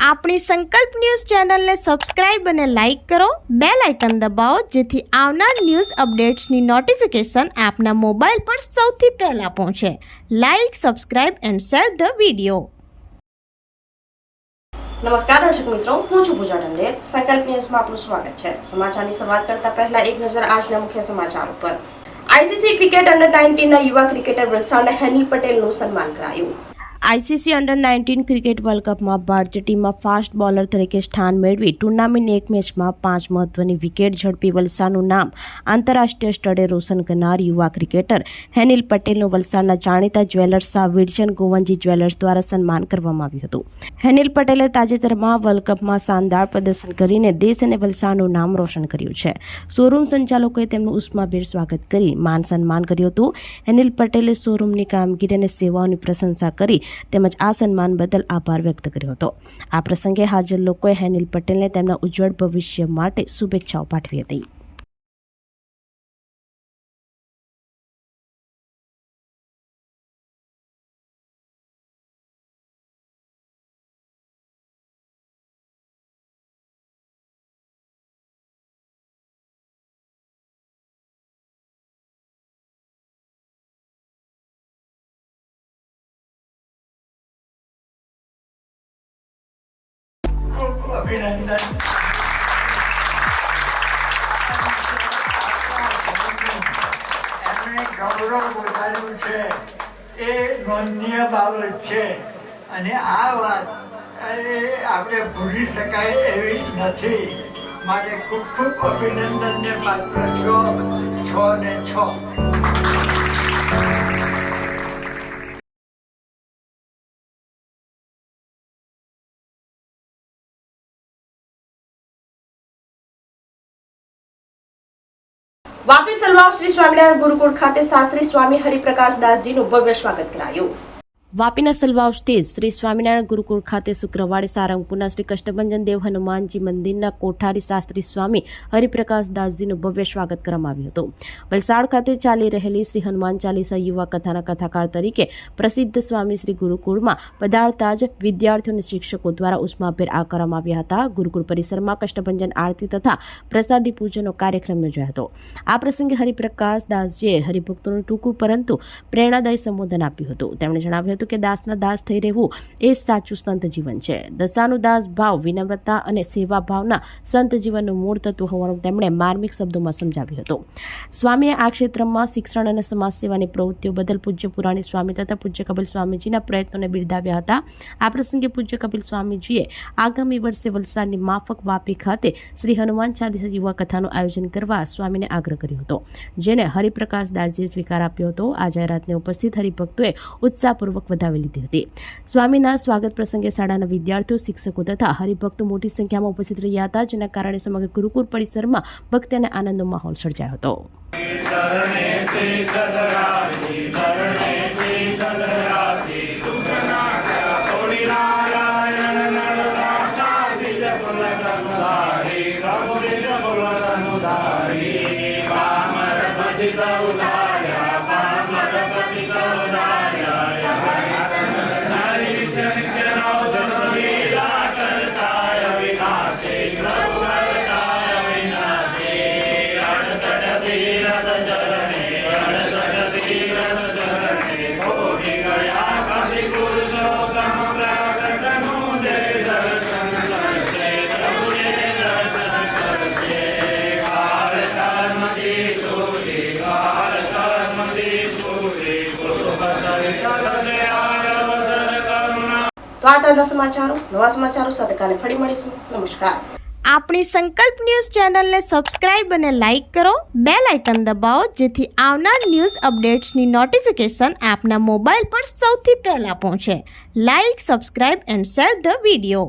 આપણી સંકલ્પ ન્યૂઝ ચેનલને સબસ્ક્રાઇબ અને લાઇક કરો, બેલ આઇકન દબાવો જેથી આવનાર ન્યૂઝ અપડેટ્સની નોટિફિકેશન આપના મોબાઈલ પર સૌથી પહેલા પહોંચે. Like, subscribe and share the video. નમસ્કાર દર્શક મિત્રો, હું છું પૂજા ટંડેલ. સંકલ્પ ન્યૂઝમાં આપનું સ્વાગત છે. સમાચારની શરૂઆત કરતા પહેલા એક નજર આજના મુખ્ય સમાચારો પર. આઈસીસી ક્રિકેટ અંડર 19 ના યુવા ક્રિકેટર વલસાડના હેનિલ પટેલનું સન્માન કરાયું. આઈસીસી અંડર 19 ક્રિકેટ વર્લ્ડ કપમાં ભારતીય ટીમમાં ફાસ્ટ બોલર તરીકે સ્થાન મેળવી ટુર્નામેન્ટની એક મેચમાં 5 મહત્વની વિકેટ ઝડપી વલસાડનું નામ આંતરરાષ્ટ્રીય સ્તરે રોશન કરનાર યુવા ક્રિકેટર હેનિલ પટેલનું વલસાડના જાણીતા જ્વેલર્સ શાહ વિલ્સન ગોવંજી જ્વેલર્સ દ્વારા સન્માન કરવામાં આવ્યું હતું. હેનિલ પટેલે તાજેતરમાં વર્લ્ડ કપમાં શાનદાર પ્રદર્શન કરીને દેશ અને વલસાડનું નામ રોશન કર્યું છે. શોરૂમ સંચાલકોએ તેમનું ઉષ્માભેર સ્વાગત કરી માન સન્માન કર્યું હતું. હેનિલ પટેલે શોરૂમની કામગીરી અને સેવાઓની પ્રશંસા કરી તેમજ આ સન્માન બદલ આભાર વ્યક્ત કર્યો હતો. આ પ્રસંગે હાજર લોકોએ હેનિલ પટેલને તેમના ઉજ્જવળ ભવિષ્ય માટે શુભેચ્છાઓ પાઠવી હતી. અભિનંદન. એમણે ગૌરવ વધાર્યું છે એ નોંધનીય બાબત છે અને આ વાત આપણે ભૂલી શકાય એવી નથી. માટે ખૂબ ખૂબ અભિનંદનને પાત્ર છો ને છો. વાપી સલવાવ શ્રી સ્વામિનારાયણ ગુરુકુળ ખાતે શાસ્ત્રી સ્વામી હરિપ્રકાશ દાસજીનું ભવ્ય સ્વાગત કરાયું. વાપીના સલવાવ સ્થિત શ્રી સ્વામિનારાયણ ગુરુકુળ ખાતે શુક્રવારે સારંગપુરના શ્રી કષ્ટભંજન દેવ હનુમાનજી મંદિરના કોઠારી શાસ્ત્રી સ્વામી હરિપ્રકાશ દાસજીનું ભવ્ય સ્વાગત કરવામાં આવ્યું હતું. વલસાડ ખાતે ચાલી રહેલી શ્રી હનુમાન ચાલીસા યુવા કથાના કથાકાર તરીકે પ્રસિદ્ધ સ્વામી શ્રી ગુરુકુળમાં પધારતા જ વિદ્યાર્થીઓ અને શિક્ષકો દ્વારા ઉષ્માભેર આવકારવામાં આવ્યા હતા. ગુરુકુળ પરિસરમાં કષ્ટભંજન આરતી તથા પ્રસાદી પૂજનનો કાર્યક્રમ યોજાયો હતો. આ પ્રસંગે હરિપ્રકાશ દાસજીએ હરિભક્તોનું ટૂંકું પરંતુ પ્રેરણાદાયી સંબોધન આપ્યું હતું. તેમણે જણાવ્યું કે દાસના દાસ થઈ રહેવું એ સાચું સંત જીવન છે. દશાનું દાસ ભાવ, વિનમ્રતા અને સેવા ભાવના સંત જીવનનું મૂળ તત્વ હોવાનું તેમણે માર્મિક શબ્દોમાં સમજાવ્યું હતું. સ્વામીએ આ ક્ષેત્રમાં શિક્ષણ અને સમાજ સેવાની પ્રવૃત્તિઓ બદલ પૂજ્ય પુરાણી સ્વામી તથા પૂજ્ય કપિલ સ્વામીજીના પ્રયત્નોને બિરદાવ્યા હતા. આ પ્રસંગે પૂજ્ય કપિલ સ્વામીજીએ આગામી વર્ષે વલસાડની માફક વાપી ખાતે શ્રી હનુમાન ચાલીસા યુવા કથાનું આયોજન કરવા સ્વામીને આગ્રહ કર્યો હતો, જેને હરિપ્રકાશ દાસજીએ સ્વીકાર આપ્યો હતો. આ જાહેરાતને ઉપસ્થિત હરિભક્તોએ ઉત્સાહપૂર્વક વધાવી લીધી હતી. સ્વામીના સ્વાગત પ્રસંગે શાળાના વિદ્યાર્થીઓ, શિક્ષકો તથા હરિભક્તો મોટી સંખ્યામાં ઉપસ્થિત રહ્યા હતા, જેના કારણે સમગ્ર ગુરુકુળ પરિસરમાં ભક્તિ અને આનંદનો માહોલ સર્જાયો હતો. તો આ હતા સમાચારો. નવા સમાચારો સાથે કાલે ફરી મળીશું. નમસ્કાર. આપણી સંકલ્પ ન્યૂઝ ચેનલને સબસ્ક્રાઇબ અને લાઇક કરો, બેલ આઇકન દબાવો જેથી આવનાર ન્યૂઝ અપડેટ્સની નોટિફિકેશન આપના મોબાઈલ પર સૌથી પહેલા પહોંચે. Like, subscribe and share the video.